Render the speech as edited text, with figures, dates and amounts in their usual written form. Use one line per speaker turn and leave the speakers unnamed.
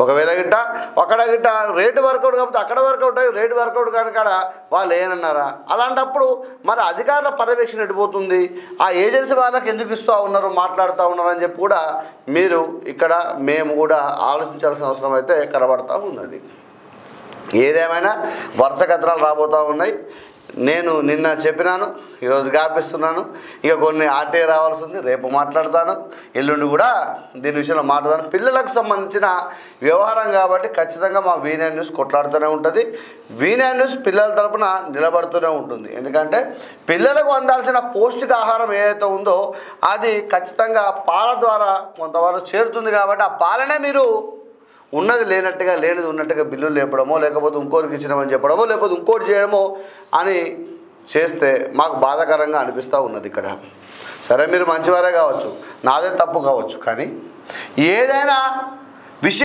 ఒకవేళ గిట్ట అక్కడ గిట్ట రేటు వర్కౌట్ కాకపోతే అక్కడ వర్కౌట్ అయ్యి రేటు వర్కౌట్ కానీ కాడ వాళ్ళు ఏనన్నారా? అలాంటప్పుడు మరి అధికారుల పర్యవేక్షణ ఎడిపోతుంది, ఆ ఏజెన్సీ వాళ్ళకి ఎందుకు ఇస్తూ ఉన్నారు, మాట్లాడుతూ ఉన్నారు అని చెప్పి కూడా మీరు ఇక్కడ మేము కూడా ఆలోచించాల్సిన అవసరం అయితే కనబడుతూ ఉన్నది. ఏదేమైనా వరుస కథనాలు రాబోతూ ఉన్నాయి. నేను నిన్న చెప్పినాను, ఈరోజు గాపిస్తున్నాను. ఇక కొన్ని ఆర్టీఐ రావాల్సి ఉంది, రేపు మాట్లాడతాను, ఎల్లుండి కూడా దీని విషయంలో మాట్లాడతాను. పిల్లలకు సంబంధించిన వ్యవహారం కాబట్టి ఖచ్చితంగా మా V9 న్యూస్ కొట్లాడుతూనే ఉంటుంది. V9 న్యూస్ పిల్లల తరపున నిలబడుతూనే ఉంటుంది. ఎందుకంటే పిల్లలకు అందాల్సిన పౌష్టికాహారం ఏదైతే ఉందో అది ఖచ్చితంగా పాల ద్వారా కొంతవరకు చేరుతుంది. కాబట్టి ఆ పాలనే మీరు ఉన్నది లేనట్టుగా లేనిది ఉన్నట్టుగా బిల్లులు లేపడమో, లేకపోతే ఇంకోరికి ఇచ్చినామని చెప్పడమో, లేకపోతే ఇంకోటి చేయడమో అని చేస్తే మాకు బాధాకరంగా అనిపిస్తూ ఉన్నది ఇక్కడ. సరే, మీరు మంచివారే కావచ్చు, నాదే తప్పు కావచ్చు, కానీ ఏదైనా